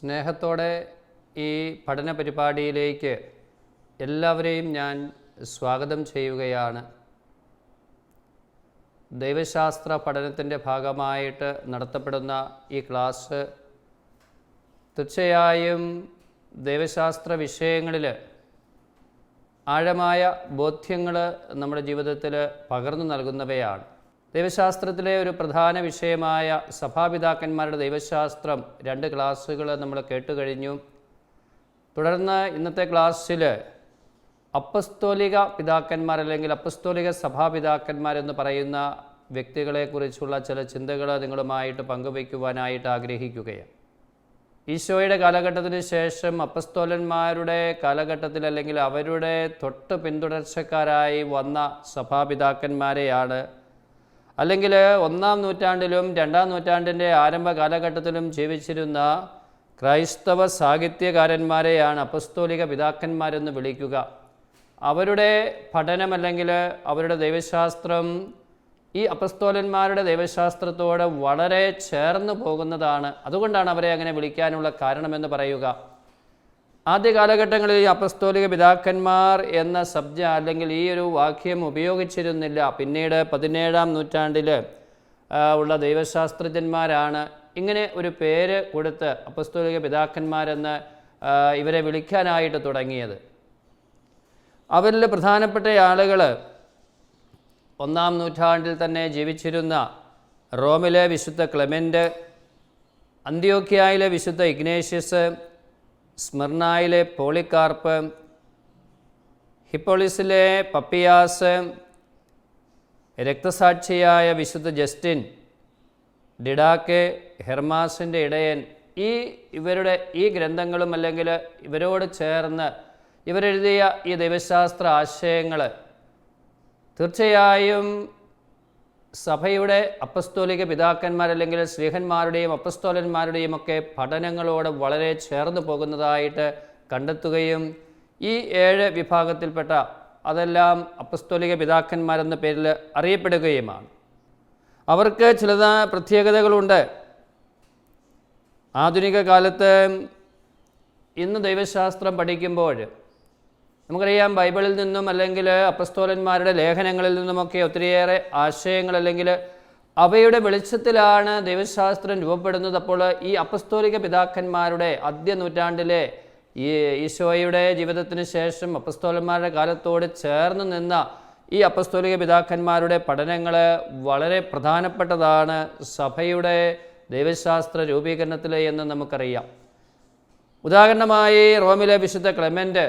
സ്നേഹത്തോടെ ഈ പഠന പരിപാടിയിലേക്ക് എല്ലാവരെയും ഞാൻ സ്വാഗതം ചെയ്യുകയാണ്. ദൈവശാസ്ത്ര പഠനത്തിൻ്റെ ഭാഗമായിട്ട് നടത്തപ്പെടുന്ന ഈ ക്ലാസ് തീർച്ചയായും ദൈവശാസ്ത്ര വിഷയങ്ങളിൽ ആഴമായ ബോധ്യങ്ങൾ നമ്മുടെ ജീവിതത്തിൽ പകർന്നു നൽകുന്നവയാണ്. ദൈവശാസ്ത്രത്തിലെ ഒരു പ്രധാന വിഷയമായ സഭാപിതാക്കന്മാരുടെ ദൈവശാസ്ത്രം 2 ക്ലാസ്സുകൾ നമ്മൾ കേട്ടുകഴിഞ്ഞു. തുടർന്ന് ഇന്നത്തെ ക്ലാസ്സിൽ അപ്പസ്തോലിക പിതാക്കന്മാർ അല്ലെങ്കിൽ അപ്പസ്തോലിക സഭാപിതാക്കന്മാരെന്ന് പറയുന്ന വ്യക്തികളെക്കുറിച്ചുള്ള ചില ചിന്തകൾ നിങ്ങളുമായിട്ട് പങ്കുവയ്ക്കുവാനായിട്ട് ആഗ്രഹിക്കുകയാണ്. ഈശോയുടെ കാലഘട്ടത്തിന് ശേഷം അപ്പസ്തോലന്മാരുടെ കാലഘട്ടത്തിൽ അല്ലെങ്കിൽ അവരുടെ തൊട്ട് പിന്തുടർച്ചക്കാരായി വന്ന സഭാപിതാക്കന്മാരെയാണ്, അല്ലെങ്കിൽ 1-ാം നൂറ്റാണ്ടിലും 2-ാം നൂറ്റാണ്ടിൻ്റെ ആരംഭ കാലഘട്ടത്തിലും ജീവിച്ചിരുന്ന ക്രൈസ്തവ സാഹിത്യകാരന്മാരെയാണ് അപ്പസ്തോലിക പിതാക്കന്മാരെന്ന് വിളിക്കുക. അവരുടെ പഠനം അല്ലെങ്കിൽ അവരുടെ ദൈവശാസ്ത്രം ഈ അപ്പസ്തോലന്മാരുടെ ദൈവശാസ്ത്രത്തോട് വളരെ ചേർന്ന് പോകുന്നതാണ്. അതുകൊണ്ടാണ് അവരെ അങ്ങനെ വിളിക്കാനുള്ള കാരണമെന്ന് പറയുക. ആദ്യ കാലഘട്ടങ്ങളിൽ ഈ അപ്പസ്തോലിക പിതാക്കന്മാർ എന്ന ശബ്ദം അല്ലെങ്കിൽ ഈ ഒരു വാക്യം ഉപയോഗിച്ചിരുന്നില്ല. പിന്നീട് 17-ാം നൂറ്റാണ്ടിൽ ഉള്ള ദൈവശാസ്ത്രജ്ഞന്മാരാണ് ഇങ്ങനെ ഒരു പേര് കൊടുത്ത് അപ്പസ്തോലിക പിതാക്കന്മാരെന്ന് ഇവരെ വിളിക്കാനായിട്ട് തുടങ്ങിയത്. അവരിൽ പ്രധാനപ്പെട്ട ആളുകൾ 1-ാം നൂറ്റാണ്ടിൽ തന്നെ ജീവിച്ചിരുന്ന റോമിലെ വിശുദ്ധ ക്ലെമൻ്റ്, അന്ത്യോക്യായിലെ വിശുദ്ധ ഇഗ്നേഷ്യസ്, സ്മിർനായിലെ പോളികാർപ്പ്, ഹിപ്പോളിസിലെ പപ്പിയാസ്, രക്തസാക്ഷിയായ വിശുദ്ധ ജസ്റ്റിൻ, ഡിഡാക്കെ, ഹെർമാസിൻ്റെ ഇടയൻ, ഇവരുടെ ഈ ഗ്രന്ഥങ്ങളും അല്ലെങ്കിൽ ഇവരോട് ചേർന്ന് ഇവരെഴുതിയ ഈ ദൈവശാസ്ത്ര ആശയങ്ങൾ തീർച്ചയായും സഭയുടെ അപ്പസ്തോലിക പിതാക്കന്മാർ അല്ലെങ്കിൽ ശ്ലീഹന്മാരുടെയും അപ്പസ്തോലന്മാരുടെയും ഒക്കെ പഠനങ്ങളോട് വളരെ ചേർന്ന് പോകുന്നതായിട്ട് കണ്ടെത്തുകയും ഈ 7 വിഭാഗത്തിൽപ്പെട്ട അതെല്ലാം അപ്പസ്തോലിക പിതാക്കന്മാരെന്ന പേരിൽ അറിയപ്പെടുകയുമാണ്. അവർക്ക് ചില പ്രത്യേകതകളുണ്ട്. ആധുനിക കാലത്ത് ഇന്ന് ദൈവശാസ്ത്രം പഠിക്കുമ്പോൾ നമുക്കറിയാം, ബൈബിളിൽ നിന്നും അല്ലെങ്കിൽ അപ്പസ്തോലന്മാരുടെ ലേഖനങ്ങളിൽ നിന്നുമൊക്കെ ഒത്തിരിയേറെ ആശയങ്ങൾ അല്ലെങ്കിൽ അവയുടെ വെളിച്ചത്തിലാണ് ദൈവശാസ്ത്രം രൂപപ്പെടുന്നത്. അപ്പോൾ ഈ അപ്പസ്തോലിക പിതാക്കന്മാരുടെ ആദ്യ നൂറ്റാണ്ടിലെ ഈ ഈശോയുടെ ജീവിതത്തിന് ശേഷം അപ്പസ്തോലന്മാരുടെ കാലത്തോട് ചേർന്ന് നിന്ന ഈ അപ്പസ്തോലിക പിതാക്കന്മാരുടെ പഠനങ്ങൾ വളരെ പ്രധാനപ്പെട്ടതാണ് സഭയുടെ ദൈവശാസ്ത്ര രൂപീകരണത്തിൽ എന്ന് നമുക്കറിയാം. ഉദാഹരണമായി റോമിലെ വിശുദ്ധ ക്ലെമൻ്റ്,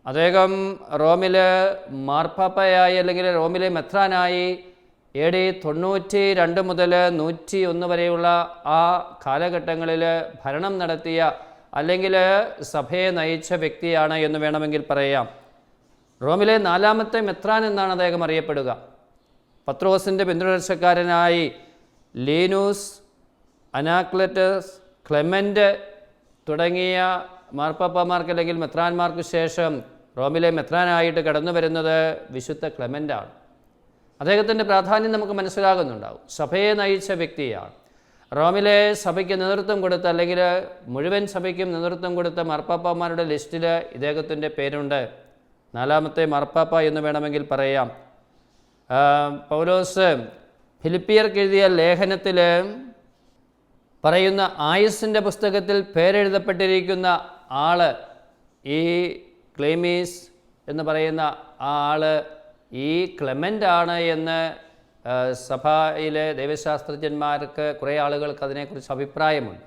അദ്ദേഹം റോമിലെ മാർപ്പാപ്പയായി അല്ലെങ്കിൽ റോമിലെ മെത്രാനായി AD 92 മുതൽ 101 വരെയുള്ള ആ കാലഘട്ടങ്ങളിൽ ഭരണം നടത്തിയ അല്ലെങ്കിൽ സഭയെ നയിച്ച വ്യക്തിയാണ് എന്ന് വേണമെങ്കിൽ പറയാം. റോമിലെ 4ാമത്തെ മെത്രാൻ എന്നാണ് അദ്ദേഹം അറിയപ്പെടുക. പത്രോസിൻ്റെ പിന്തുടർച്ചക്കാരനായി ലീനൂസ്, അനാക്ലെറ്റസ്, ക്ലെമൻ്റ് തുടങ്ങിയ മാർപ്പാപ്പമാർക്ക് അല്ലെങ്കിൽ മെത്രാന്മാർക്ക് ശേഷം റോമിലെ മെത്രാനായിട്ട് കടന്നു വരുന്നത് വിശുദ്ധ ക്ലെമൻ്റാണ്. അദ്ദേഹത്തിൻ്റെ പ്രാധാന്യം നമുക്ക് മനസ്സിലാകുന്നുണ്ടാവും. സഭയെ നയിച്ച വ്യക്തിയാണ്. റോമിലെ സഭയ്ക്ക് നേതൃത്വം കൊടുത്ത അല്ലെങ്കിൽ മുഴുവൻ സഭയ്ക്കും നേതൃത്വം കൊടുത്ത മാർപ്പാപ്പമാരുടെ ലിസ്റ്റിൽ ഇദ്ദേഹത്തിൻ്റെ പേരുണ്ട്. 4ാമത്തെ മാർപ്പാപ്പ എന്ന് വേണമെങ്കിൽ പറയാം. പൗലോസ് ഫിലിപ്പിയർക്ക് എഴുതിയ ലേഖനത്തിൽ പറയുന്ന ആയുസ്സിൻ്റെ പുസ്തകത്തിൽ പേരെഴുതപ്പെട്ടിരിക്കുന്ന ആൾ ഈ ക്ലെമീസ് എന്ന് പറയുന്ന ആ ആൾ ഈ ക്ലെമൻ്റ് ആണ് എന്ന് സഭയിലെ ദൈവശാസ്ത്രജ്ഞന്മാർക്ക് കുറേ ആളുകൾക്ക് അതിനെക്കുറിച്ച് അഭിപ്രായമുണ്ട്.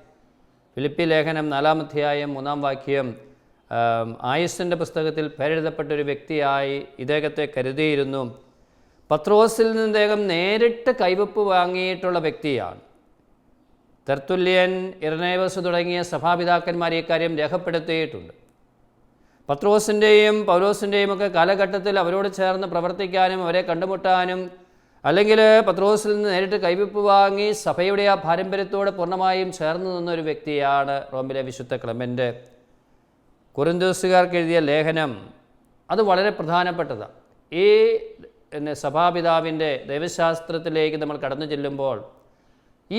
ഫിലിപ്പി ലേഖനം 4-ാം അധ്യായം 3-ാം വാക്യം ആയുസ്സിൻ്റെ പുസ്തകത്തിൽ പേരെഴുതപ്പെട്ടൊരു വ്യക്തിയായി ഇദ്ദേഹത്തെ കരുതിയിരുന്നു. പത്രോസിൽ നിന്ന് ഇദ്ദേഹം നേരിട്ട് കൈവപ്പ് വാങ്ങിയിട്ടുള്ള വ്യക്തിയാണ്. തെർത്തുല്യൻ, ഇർനേവസ് തുടങ്ങിയ സഭാപിതാക്കന്മാർ ഈ കാര്യം രേഖപ്പെടുത്തിയിട്ടുണ്ട്. പത്രോസിൻ്റെയും പൗലോസിൻ്റെയും ഒക്കെ കാലഘട്ടത്തിൽ അവരോട് ചേർന്ന് പ്രവർത്തിക്കാനും അവരെ കണ്ടുമുട്ടാനും അല്ലെങ്കിൽ പത്രോസിൽ നിന്ന് നേരിട്ട് കൈവപ്പ് വാങ്ങി സഭയുടെ ആ പാരമ്പര്യത്തോട് പൂർണ്ണമായും ചേർന്ന് നിന്നൊരു വ്യക്തിയാണ് റോമിലെ വിശുദ്ധ ക്ലെമൻ്റ്. കൊരിന്ത്യസുകാർക്ക് എഴുതിയ ലേഖനം അത് വളരെ പ്രധാനപ്പെട്ടതാണ്. ഈ സഭാപിതാവിൻ്റെ ദൈവശാസ്ത്രത്തിലേക്ക് നമ്മൾ കടന്നു ചെല്ലുമ്പോൾ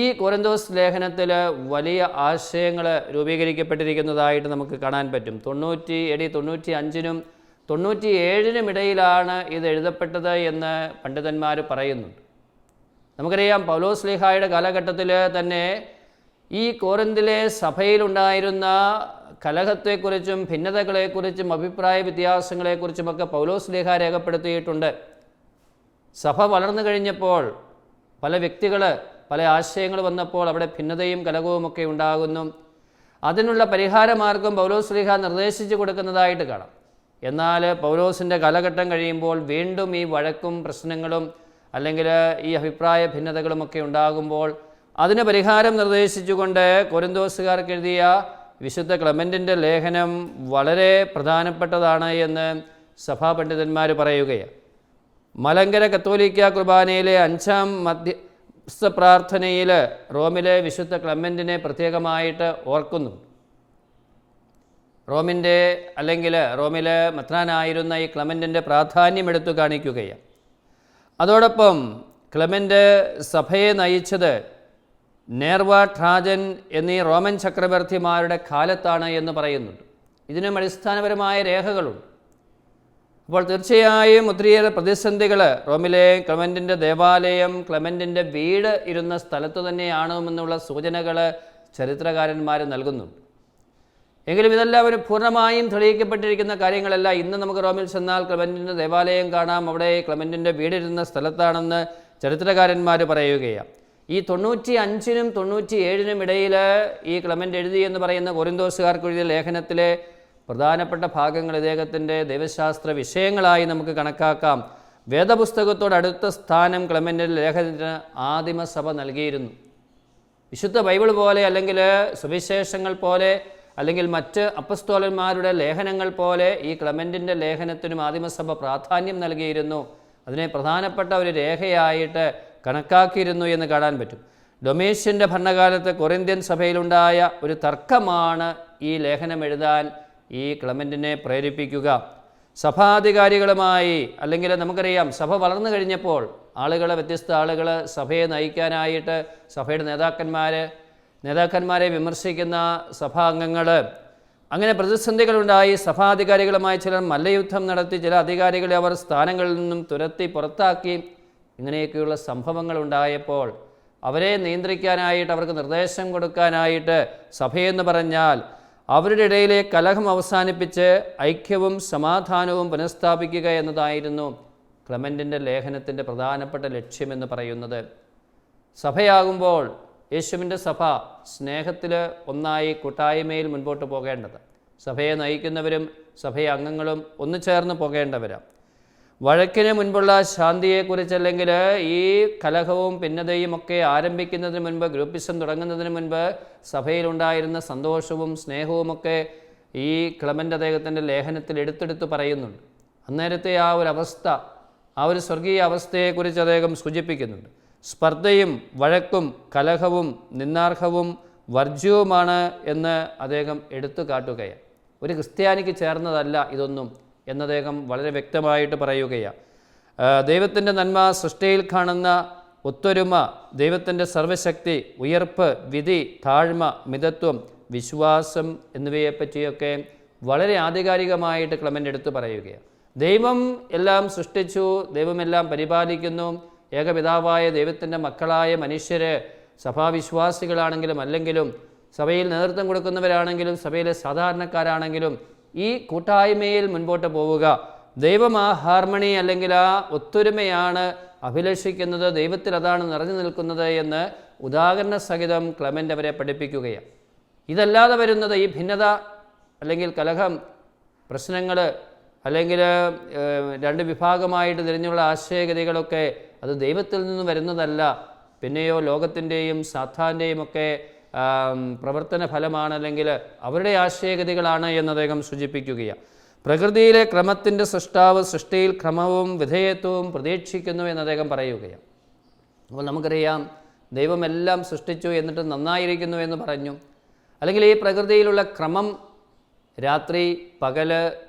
ഈ കൊരിന്തോസ് ലേഖനത്തിൽ വലിയ ആശയങ്ങൾ രൂപീകരിക്കപ്പെട്ടിരിക്കുന്നതായിട്ട് നമുക്ക് കാണാൻ പറ്റും. 95-നും 97-നും ഇടയിലാണ് ഇത് എഴുതപ്പെട്ടത് എന്ന് പണ്ഡിതന്മാർ പറയുന്നുണ്ട്. നമുക്കറിയാം, പൗലോസ് ശ്ലീഹായുടെ കാലഘട്ടത്തിൽ തന്നെ ഈ കോരിന്തിലെ സഭയിലുണ്ടായിരുന്ന കലഹത്തെക്കുറിച്ചും ഭിന്നതകളെക്കുറിച്ചും അഭിപ്രായ വ്യത്യാസങ്ങളെക്കുറിച്ചുമൊക്കെ പൗലോസ് ശ്ലീഹ രേഖപ്പെടുത്തിയിട്ടുണ്ട്. സഭ വളർന്നു കഴിഞ്ഞപ്പോൾ പല വ്യക്തികൾ, പല ആശയങ്ങൾ വന്നപ്പോൾ അവിടെ ഭിന്നതയും കലഹവുമൊക്കെ ഉണ്ടാകുന്നു. അതിനുള്ള പരിഹാരമാർഗം പൗലോസ് ശ്ലീഹ നിർദ്ദേശിച്ചു കൊടുക്കുന്നതായിട്ട് കാണാം. എന്നാൽ പൗലോസിൻ്റെ കാലഘട്ടം കഴിയുമ്പോൾ വീണ്ടും ഈ വഴക്കും പ്രശ്നങ്ങളും അല്ലെങ്കിൽ ഈ അഭിപ്രായ ഭിന്നതകളുമൊക്കെ ഉണ്ടാകുമ്പോൾ അതിന് പരിഹാരം നിർദ്ദേശിച്ചുകൊണ്ട് കൊരിന്തോസുകാർക്ക് എഴുതിയ വിശുദ്ധ ക്ലെമൻറ്റിൻ്റെ ലേഖനം വളരെ പ്രധാനപ്പെട്ടതാണ് എന്ന് സഭാപണ്ഡിതന്മാർ പറയുകയാണ്. മലങ്കര കത്തോലിക്ക കുർബാനയിലെ 5-ാം മധ്യസ്ഥ പ്രാർത്ഥനയിൽ റോമിലെ വിശുദ്ധ ക്ലെമൻറ്റിനെ പ്രത്യേകമായിട്ട് ഓർക്കുന്നു. റോമിലെ മെത്രാനായിരുന്ന ഈ ക്ലെമൻറ്റിൻ്റെ പ്രാധാന്യം എടുത്തു കാണിക്കുകയാണ്. അതോടൊപ്പം ക്ലെമൻറ്റ് സഭയെ നയിച്ചത് നേർവ, ട്രാജൻ എന്നീ റോമൻ ചക്രവർത്തിമാരുടെ കാലത്താണ് എന്ന് പറയുന്നുണ്ട്. ഇതിനും അടിസ്ഥാനപരമായ രേഖകളുണ്ട്. അപ്പോൾ തീർച്ചയായും ഒത്തിരിയേറെ പ്രതിസന്ധികൾ റോമിലെ ക്ലെമൻറ്റിൻ്റെ ദേവാലയം, ക്ലെമൻറ്റിൻ്റെ വീട് ഇരുന്ന സ്ഥലത്ത് തന്നെയാണെന്നുള്ള സൂചനകൾ ചരിത്രകാരന്മാർ നൽകുന്നുണ്ട്. എങ്കിലും ഇതെല്ലാം ഒരു പൂർണ്ണമായും തെളിയിക്കപ്പെട്ടിരിക്കുന്ന കാര്യങ്ങളല്ല. ഇന്ന് നമുക്ക് റോമിൽ ചെന്നാൽ ക്ലെമൻറ്റിൻ്റെ ദേവാലയം കാണാം, അവിടെ ക്ലെമൻറ്റിൻ്റെ വീടിരുന്ന സ്ഥലത്താണെന്ന് ചരിത്രകാരന്മാർ പറയുകയാണ്. ഈ 95-നും 97-നും ഇടയിൽ ഈ ക്ലെമൻറ്റ് എഴുതി എന്ന് പറയുന്ന കൊരിന്തോസുകാർക്ക് എഴുതിയ ലേഖനത്തിലെ പ്രധാനപ്പെട്ട ഭാഗങ്ങൾ ഇദ്ദേഹത്തിൻ്റെ ദൈവശാസ്ത്ര വിഷയങ്ങളായി നമുക്ക് കണക്കാക്കാം. വേദപുസ്തകത്തോടടുത്ത സ്ഥാനം ക്ലെമൻറ്റിൻ്റെ ലേഖനത്തിന് ആദിമസഭ നൽകിയിരുന്നു. വിശുദ്ധ ബൈബിൾ പോലെ, അല്ലെങ്കിൽ സുവിശേഷങ്ങൾ പോലെ, അല്ലെങ്കിൽ മറ്റ് അപ്പസ്തോലന്മാരുടെ ലേഖനങ്ങൾ പോലെ ഈ ക്ലെമൻറ്റിൻ്റെ ലേഖനത്തിനും ആദിമസഭ പ്രാധാന്യം നൽകിയിരുന്നു. അതിനെ പ്രധാനപ്പെട്ട ഒരു രേഖയായിട്ട് കണക്കാക്കിയിരുന്നു എന്ന് കാണാൻ പറ്റും. ഡൊമേഷ്യൻ്റെ ഭരണകാലത്ത് കൊറിന്ത്യൻ സഭയിലുണ്ടായ ഒരു തർക്കമാണ് ഈ ലേഖനം എഴുതാൻ ഈ ക്ലെമൻറ്റിനെ പ്രേരിപ്പിക്കുക. സഭാധികാരികളുമായി, അല്ലെങ്കിൽ നമുക്കറിയാം സഭ വളർന്നു കഴിഞ്ഞപ്പോൾ വ്യത്യസ്ത ആളുകൾ സഭയെ നയിക്കാനായിട്ട് സഭയുടെ നേതാക്കന്മാരെ വിമർശിക്കുന്ന സഭാംഗങ്ങൾ, അങ്ങനെ പ്രതിസന്ധികളുണ്ടായി. സഭാധികാരികളുമായി ചിലർ മല്ലയുദ്ധം നടത്തി, ചില അധികാരികളെ അവർ സ്ഥാനങ്ങളിൽ നിന്നും തുരത്തി പുറത്താക്കി. ഇങ്ങനെയൊക്കെയുള്ള സംഭവങ്ങൾ ഉണ്ടായപ്പോൾ അവരെ നിയന്ത്രിക്കാനായിട്ട്, അവർക്ക് നിർദ്ദേശം കൊടുക്കാനായിട്ട് സഭയെന്ന് പറഞ്ഞാൽ അവരുടെ ഇടയിലെ കലഹം അവസാനിപ്പിച്ച് ഐക്യവും സമാധാനവും പുനഃസ്ഥാപിക്കുക എന്നതായിരുന്നു ക്ലെമൻറ്റിൻ്റെ ലേഖനത്തിൻ്റെ പ്രധാനപ്പെട്ട ലക്ഷ്യമെന്ന് പറയുന്നത്. സഭയാകുമ്പോൾ യേശുവിൻ്റെ സഭ സ്നേഹത്തിൽ ഒന്നായി കൂട്ടായ്മയിൽ മുൻപോട്ട് പോകേണ്ടത്. സഭയെ നയിക്കുന്നവരും സഭയെ അംഗങ്ങളും ഒന്നു ചേർന്ന് പോകേണ്ടവരാണ്. വഴക്കിന് മുൻപുള്ള ശാന്തിയെക്കുറിച്ച്, അല്ലെങ്കിൽ ഈ കലഹവും ഭിന്നതയും ഒക്കെ ആരംഭിക്കുന്നതിന് മുൻപ്, ഗ്രൂപ്പിസം തുടങ്ങുന്നതിന് മുൻപ് സഭയിലുണ്ടായിരുന്ന സന്തോഷവും സ്നേഹവുമൊക്കെ ഈ ക്ലെമൻറ്റ് അദ്ദേഹത്തിൻ്റെ ലേഖനത്തിൽ എടുത്തെടുത്ത് പറയുന്നുണ്ട്. അന്നേരത്തെ ആ ഒരു അവസ്ഥ, ആ ഒരു സ്വർഗീയ അവസ്ഥയെക്കുറിച്ച് അദ്ദേഹം സൂചിപ്പിക്കുന്നുണ്ട്. സ്പർദ്ധയും വഴക്കും കലഹവും നിന്നാർഹവും വർജ്യവുമാണ് എന്ന് അദ്ദേഹം എടുത്തു കാട്ടുകയാണ്. ഒരു ക്രിസ്ത്യാനിക്ക് ചേർന്നതല്ല ഇതൊന്നും എന്ന് അദ്ദേഹം വളരെ വ്യക്തമായിട്ട് പറയുകയാണ്. ദൈവത്തിൻ്റെ നന്മ, സൃഷ്ടിയിൽ കാണുന്ന ഒത്തൊരുമ, ദൈവത്തിൻ്റെ സർവശക്തി, ഉയർപ്പ്, വിധി, താഴ്മ, മിതത്വം, വിശ്വാസം എന്നിവയെപ്പറ്റിയൊക്കെ വളരെ ആധികാരികമായിട്ട് ക്ലെമൻറ്റ് എടുത്തു പറയുകയാണ്. ദൈവം എല്ലാം സൃഷ്ടിച്ചു, ദൈവമെല്ലാം പരിപാലിക്കുന്നു. ഏകപിതാവായ ദൈവത്തിൻ്റെ മക്കളായ മനുഷ്യർ സഭാവിശ്വാസികളാണെങ്കിലും അല്ലെങ്കിലും, സഭയിൽ നേതൃത്വം കൊടുക്കുന്നവരാണെങ്കിലും സഭയിലെ സാധാരണക്കാരാണെങ്കിലും ഈ കൂട്ടായ്മയിൽ മുൻപോട്ട് പോവുക. ദൈവം ആ ഹാർമണി, അല്ലെങ്കിൽ ആ ഒത്തൊരുമയാണ് അഭിലഷിക്കുന്നത്, ദൈവത്തിൽ അതാണ് നിറഞ്ഞു നിൽക്കുന്നത് എന്ന് ഉദാഹരണ സഹിതം ക്ലെമൻറ്റ് അവരെ പഠിപ്പിക്കുകയാണ്. ഇതല്ലാതെ വരുന്നത് ഈ ഭിന്നത, അല്ലെങ്കിൽ കലഹം, പ്രശ്നങ്ങൾ, അല്ലെങ്കിൽ രണ്ട് വിഭാഗമായിട്ട് തിരിഞ്ഞുള്ള ആശയഗതികളൊക്കെ അത് ദൈവത്തിൽ നിന്ന് വരുന്നതല്ല, പിന്നെയോ ലോകത്തിൻ്റെയും സാത്താൻ്റെയും ഒക്കെ പ്രവർത്തന ഫലമാണ്, അല്ലെങ്കിൽ അവരുടെ ആശയഗതികളാണ് എന്ന് അദ്ദേഹം സൂചിപ്പിക്കുകയാണ്. പ്രകൃതിയിലെ ക്രമത്തിൻ്റെ സൃഷ്ടാവ് സൃഷ്ടിയിൽ ക്രമവും വിധേയത്വവും പ്രതീക്ഷിക്കുന്നു എന്ന് അദ്ദേഹം പറയുകയാണ്. അപ്പോൾ നമുക്കറിയാം, ദൈവമെല്ലാം സൃഷ്ടിച്ചു എന്നിട്ട് നന്നായിരിക്കുന്നു എന്ന് പറഞ്ഞു. അല്ലെങ്കിൽ ഈ പ്രകൃതിയിലുള്ള ക്രമം, രാത്രി പകല്,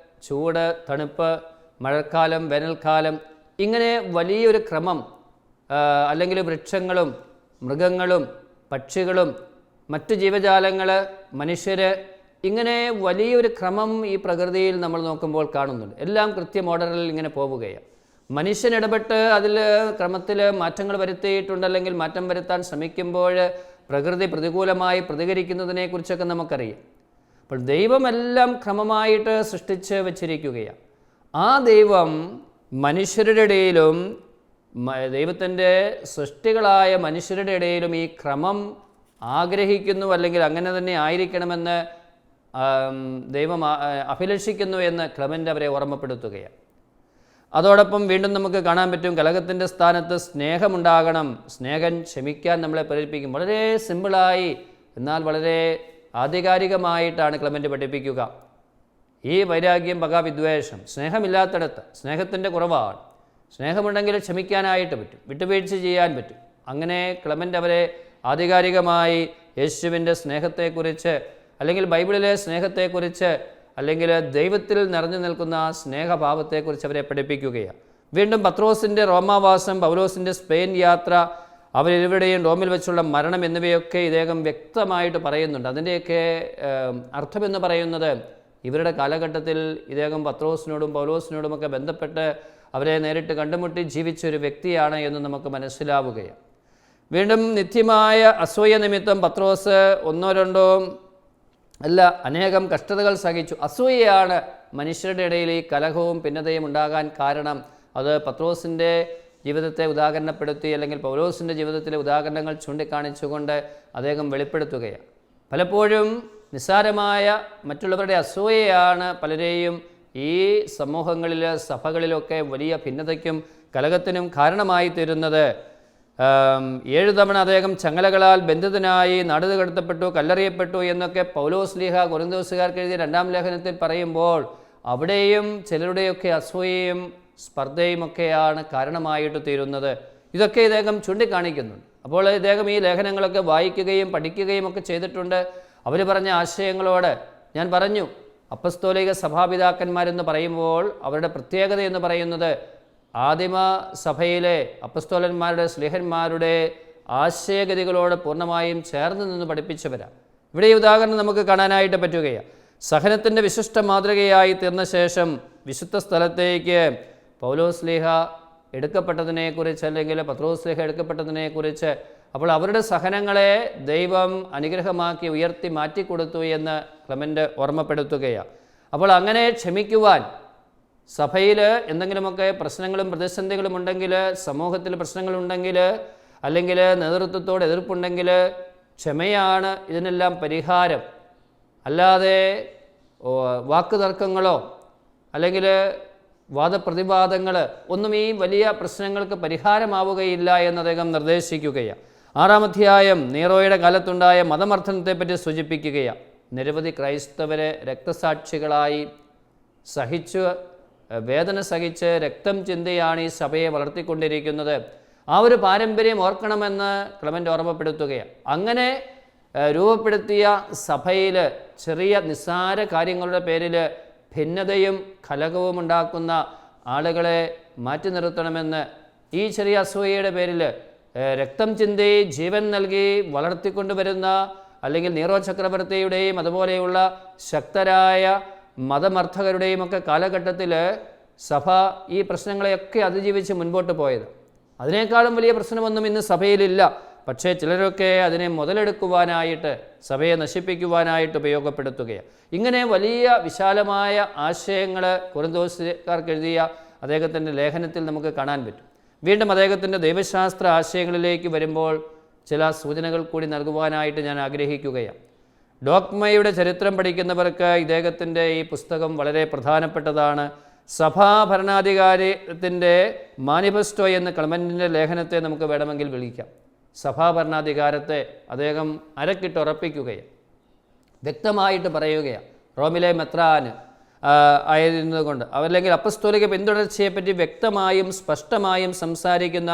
ചൂട് തണുപ്പ്, മഴക്കാലം വേനൽക്കാലം, ഇങ്ങനെ വലിയൊരു ക്രമം, അല്ലെങ്കിൽ വൃക്ഷങ്ങളും മൃഗങ്ങളും പക്ഷികളും മറ്റ് ജീവജാലങ്ങൾ, മനുഷ്യർ, ഇങ്ങനെ വലിയൊരു ക്രമം ഈ പ്രകൃതിയിൽ നമ്മൾ നോക്കുമ്പോൾ കാണുന്നുണ്ട്. എല്ലാം കൃത്യം ഓർഡറിൽ ഇങ്ങനെ പോവുകയാണ്. മനുഷ്യൻ ഇടപെട്ട് അതിൽ ക്രമത്തിൽ മാറ്റങ്ങൾ വരുത്തിയിട്ടുണ്ട്, അല്ലെങ്കിൽ മാറ്റം വരുത്താൻ ശ്രമിക്കുമ്പോൾ പ്രകൃതി പ്രതികൂലമായി പ്രതികരിക്കുന്നതിനെക്കുറിച്ചൊക്കെ നമുക്കറിയാം. അപ്പോൾ ദൈവമെല്ലാം ക്രമമായിട്ട് സൃഷ്ടിച്ച് വച്ചിരിക്കുകയാണ്. ആ ദൈവം മനുഷ്യരുടെ ഇടയിലും ദൈവത്തിൻ്റെ സൃഷ്ടികളായ മനുഷ്യരുടെ ഇടയിലും ഈ ക്രമം ആഗ്രഹിക്കുന്നു, അല്ലെങ്കിൽ അങ്ങനെ തന്നെ ആയിരിക്കണമെന്ന് ദൈവം അഭിലഷിക്കുന്നു എന്ന് ക്ലെമൻ്റ് അവരെ ഓർമ്മപ്പെടുത്തുകയാണ്. അതോടൊപ്പം വീണ്ടും നമുക്ക് കാണാൻ പറ്റും, കലഹത്തിൻ്റെ സ്ഥാനത്ത് സ്നേഹമുണ്ടാകണം. സ്നേഹം ക്ഷമിക്കാൻ നമ്മളെ പ്രേരിപ്പിക്കും. വളരെ സിമ്പിളായി എന്നാൽ വളരെ ആധികാരികമായിട്ടാണ് ക്ലെമൻ്റ് പഠിപ്പിക്കുക. ഈ വൈരാഗ്യം, പക, വിദ്വേഷം സ്നേഹമില്ലാത്തിടത്ത് സ്നേഹത്തിൻ്റെ കുറവാണ്. സ്നേഹമുണ്ടെങ്കിൽ ക്ഷമിക്കാനായിട്ട് പറ്റും, വിട്ടുവീഴ്ച ചെയ്യാൻ പറ്റും. അങ്ങനെ ക്ലെമൻ്റ് അവരെ ആധികാരികമായി യേശുവിൻ്റെ സ്നേഹത്തെക്കുറിച്ച്, അല്ലെങ്കിൽ ബൈബിളിലെ സ്നേഹത്തെക്കുറിച്ച്, അല്ലെങ്കിൽ ദൈവത്തിൽ നിറഞ്ഞു നിൽക്കുന്ന സ്നേഹഭാവത്തെക്കുറിച്ച് അവരെ പഠിപ്പിക്കുകയാണ്. വീണ്ടും പത്രോസിൻ്റെ റോമാവാസം, പൗലോസിൻ്റെ സ്പെയിൻ യാത്ര, അവരിരുവരുടെയും റോമിൽ വെച്ചുള്ള മരണം എന്നിവയൊക്കെ ഇദ്ദേഹം വ്യക്തമായിട്ട് പറയുന്നുണ്ട്. അതിൻ്റെയൊക്കെ അർത്ഥമെന്ന് പറയുന്നത്, ഇവരുടെ കാലഘട്ടത്തിൽ ഇദ്ദേഹം പത്രോസിനോടും പൗലോസിനോടുമൊക്കെ ബന്ധപ്പെട്ട് അവരെ നേരിട്ട് കണ്ടുമുട്ടി ജീവിച്ചൊരു വ്യക്തിയാണ് എന്ന് നമുക്ക് മനസ്സിലാവുകയാണ്. വീണ്ടും നിത്യമായ അസൂയ നിമിത്തം പത്രോസ് ഒന്നോ രണ്ടോ അല്ല അനേകം കഷ്ടതകൾ സഹിച്ചു. അസൂയയാണ് മനുഷ്യരുടെ ഇടയിൽ ഈ കലഹവും ഭിന്നതയും ഉണ്ടാകാൻ കാരണം. അത് പത്രോസിൻ്റെ ജീവിതത്തെ ഉദാഹരണപ്പെടുത്തി, അല്ലെങ്കിൽ പൗലോസിൻ്റെ ജീവിതത്തിലെ ഉദാഹരണങ്ങൾ ചൂണ്ടിക്കാണിച്ചുകൊണ്ട് അദ്ദേഹം വെളിപ്പെടുത്തുകയാണ്. പലപ്പോഴും നിസ്സാരമായ മറ്റുള്ളവരുടെ അസൂയയാണ് പലരെയും ഈ സമൂഹങ്ങളിൽ, സഭകളിലൊക്കെ വലിയ ഭിന്നതയ്ക്കും കലഹത്തിനും കാരണമായി തീരുന്നത്. 7 തവണ അദ്ദേഹം ചങ്ങലകളാൽ ബന്ധിതനായി നാടുകടത്തപ്പെട്ടു, കല്ലെറിയപ്പെട്ടു എന്നൊക്കെ പൗലോസ് ലീഹ കൊരിന്തോസുകാർക്ക് എഴുതിയ 2-ാം ലേഖനത്തിൽ പറയുമ്പോൾ, അവിടെയും ചിലരുടെയൊക്കെ അസൂയയും സ്പർദ്ധയും ഒക്കെയാണ് കാരണമായിട്ട് തീരുന്നത്. ഇതൊക്കെ ഇദ്ദേഹം ചൂണ്ടിക്കാണിക്കുന്നുണ്ട്. അപ്പോൾ ഇദ്ദേഹം ഈ ലേഖനങ്ങളൊക്കെ വായിക്കുകയും പഠിക്കുകയും ഒക്കെ ചെയ്തിട്ടുണ്ട്. അവർ പറഞ്ഞ ആശയങ്ങളോട് ഞാൻ പറഞ്ഞു, അപ്പസ്തോലിക സഭാപിതാക്കന്മാരെന്ന് പറയുമ്പോൾ അവരുടെ പ്രത്യേകത എന്ന് പറയുന്നത് ആദിമ സഭയിലെ അപ്പസ്തോലന്മാരുടെ, സ്ലീഹന്മാരുടെ ആശയഗതികളോട് പൂർണ്ണമായും ചേർന്ന് നിന്ന് പഠിപ്പിച്ചവരാണ്. ഇവിടെ ഈ ഉദാഹരണം നമുക്ക് കാണാനായിട്ട് പറ്റുകയാണ്. സഹനത്തിൻ്റെ വിശിഷ്ട മാതൃകയായി തീർന്ന ശേഷം വിശുദ്ധ സ്ഥലത്തേക്ക് പൗലോസ് ലീഹ എടുക്കപ്പെട്ടതിനെക്കുറിച്ച്, അല്ലെങ്കിൽ പത്രോസ് ലീഹ എടുക്കപ്പെട്ടതിനെക്കുറിച്ച്, അപ്പോൾ അവരുടെ സഹനങ്ങളെ ദൈവം അനുഗ്രഹമാക്കി ഉയർത്തി മാറ്റിക്കൊടുത്തു എന്ന് ക്ലെമൻ്റ് ഓർമ്മപ്പെടുത്തുകയാണ്. അപ്പോൾ അങ്ങനെ ക്ഷമിക്കുവാൻ, സഭയിൽ എന്തെങ്കിലുമൊക്കെ പ്രശ്നങ്ങളും പ്രതിസന്ധികളും ഉണ്ടെങ്കിൽ, സമൂഹത്തിൽ പ്രശ്നങ്ങളുണ്ടെങ്കിൽ, അല്ലെങ്കിൽ നേതൃത്വത്തോട് എതിർപ്പുണ്ടെങ്കിൽ, ക്ഷമയാണ് ഇതിനെല്ലാം പരിഹാരം. അല്ലാതെ വാക്കുതർക്കങ്ങളോ അല്ലെങ്കിൽ വാദപ്രതിവാദങ്ങൾ ഒന്നും ഈ വലിയ പ്രശ്നങ്ങൾക്ക് പരിഹാരമാവുകയില്ല എന്ന് അദ്ദേഹം നിർദ്ദേശിക്കുകയാണ്. 6-ാം അധ്യായം നീറോയുടെ കാലത്തുണ്ടായ മതമർദ്ദനത്തെപ്പറ്റി സൂചിപ്പിക്കുകയാണ്. നിരവധി ക്രൈസ്തവരെ രക്തസാക്ഷികളായി വേദന സഹിച്ച് രക്തം ചിന്തയാണ് ഈ സഭയെ വളർത്തിക്കൊണ്ടിരിക്കുന്നത്. ആ ഒരു പാരമ്പര്യം ഓർക്കണമെന്ന് ക്ലെമൻ്റ് ഓർമ്മപ്പെടുത്തുകയാണ്. അങ്ങനെ രൂപപ്പെടുത്തിയ സഭയിൽ ചെറിയ നിസ്സാര കാര്യങ്ങളുടെ പേരിൽ ഭിന്നതയും കലഹവും ഉണ്ടാക്കുന്ന ആളുകളെ മാറ്റി നിർത്തണമെന്ന്, ഈ ചെറിയ അസൂയയുടെ പേരിൽ രക്തം ചിന്തി ജീവൻ നൽകി വളർത്തിക്കൊണ്ടുവരുന്ന, അല്ലെങ്കിൽ നീറോ ചക്രവർത്തിയുടെയും അതുപോലെയുള്ള ശക്തരായ മതമർദ്ധകരുടെയും ഒക്കെ കാലഘട്ടത്തിൽ സഭ ഈ പ്രശ്നങ്ങളെയൊക്കെ അതിജീവിച്ച് മുൻപോട്ട് പോയത്. അതിനേക്കാളും വലിയ പ്രശ്നമൊന്നും ഇന്ന് സഭയിലില്ല. പക്ഷേ ചിലരൊക്കെ അതിനെ മുതലെടുക്കുവാനായിട്ട്, സഭയെ നശിപ്പിക്കുവാനായിട്ട് ഉപയോഗപ്പെടുത്തുകയാണ്. ഇങ്ങനെ വലിയ വിശാലമായ ആശയങ്ങൾ കൊരിന്തോസുകാർക്ക് എഴുതിയ അദ്ദേഹത്തിൻ്റെ ലേഖനത്തിൽ നമുക്ക് കാണാൻ പറ്റും. വീണ്ടും അദ്ദേഹത്തിൻ്റെ ദൈവശാസ്ത്ര ആശയങ്ങളിലേക്ക് വരുമ്പോൾ ചില സൂചനകൾ കൂടി നൽകുവാനായിട്ട് ഞാൻ ആഗ്രഹിക്കുകയാണ്. ഡോഗ്മയുടെ ചരിത്രം പഠിക്കുന്നവർക്ക് ഇദ്ദേഹത്തിൻ്റെ ഈ പുസ്തകം വളരെ പ്രധാനപ്പെട്ടതാണ്. സഭാ ഭരണാധികാരത്തിൻ്റെ മാനിഫെസ്റ്റോ എന്ന് ക്ലെമൻ്റിൻ്റെ ലേഖനത്തെ നമുക്ക് വേണമെങ്കിൽ വിളിക്കാം. സഭാ ഭരണാധികാരത്തെ അദ്ദേഹം അരക്കിട്ടുറപ്പിക്കുകയാണ്, വ്യക്തമായിട്ട് പറയുകയാണ്. റോമിലെ മെത്രാന് ആയിരുന്നതുകൊണ്ട്, അല്ലെങ്കിൽ അപ്പസ്തോലിക പിന്തുടർച്ചയെപ്പറ്റി വ്യക്തമായും സ്പഷ്ടമായും സംസാരിക്കുന്ന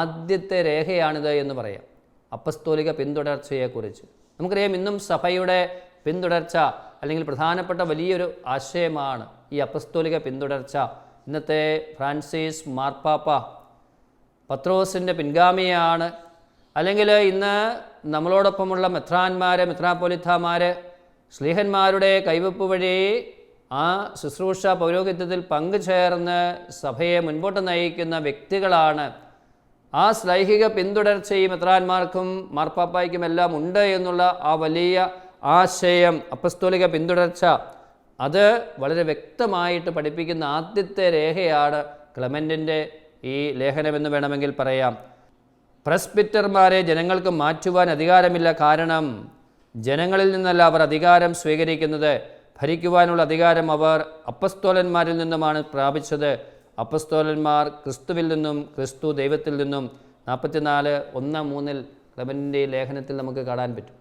ആദ്യത്തെ രേഖയാണിത് എന്ന് പറയാം. അപ്പസ്തോലിക പിന്തുടർച്ചയെക്കുറിച്ച് നമുക്കറിയാം. ഇന്നും സഭയുടെ പിന്തുടർച്ച അല്ലെങ്കിൽ പ്രധാനപ്പെട്ട വലിയൊരു ആശയമാണ് ഈ അപ്പസ്തോലിക പിന്തുടർച്ച. ഇന്നത്തെ ഫ്രാൻസിസ് മാർപ്പാപ്പ പത്രോസിൻ്റെ പിൻഗാമിയാണ്. അല്ലെങ്കിൽ ഇന്ന് നമ്മളോടൊപ്പമുള്ള മെത്രാന്മാർ, മെത്രാപ്പൊലിത്താമാർ, ശ്ലീഹന്മാരുടെ കൈവപ്പ് വഴി ആ ശുശ്രൂഷ പൗരോഹിത്യത്തിൽ പങ്കുചേർന്ന് സഭയെ മുൻപോട്ട് നയിക്കുന്ന വ്യക്തികളാണ്. ആ ശ്ലൈഹിക പിന്തുടർച്ചയും മെത്രാന്മാർക്കും മാർപ്പാപ്പായ്ക്കുമെല്ലാം ഉണ്ട് എന്നുള്ള ആ വലിയ ആശയം, അപ്പസ്തോലിക പിന്തുടർച്ച, അത് വളരെ വ്യക്തമായിട്ട് പഠിപ്പിക്കുന്ന ആദ്യത്തെ രേഖയാണ് ക്ലെമൻറ്റിൻ്റെ ഈ ലേഖനമെന്ന് വേണമെങ്കിൽ പറയാം. പ്രസ്ബിറ്റർമാരെ ജനങ്ങൾക്ക് മാറ്റുവാൻ അധികാരമില്ല. കാരണം ജനങ്ങളിൽ നിന്നല്ല അവർ അധികാരം സ്വീകരിക്കുന്നത്. ഭരിക്കുവാനുള്ള അധികാരം അവർ അപ്പസ്തോലന്മാരിൽ നിന്നുമാണ് പ്രാപിച്ചത്. അപ്പസ്തോലന്മാർ ക്രിസ്തുവിൽ നിന്നും, ക്രിസ്തു ദൈവത്തിൽ നിന്നും. 44:1-3 ക്ലെമൻറ്റിൻ്റെ ഈ ലേഖനത്തിൽ നമുക്ക് കാണാൻ പറ്റും.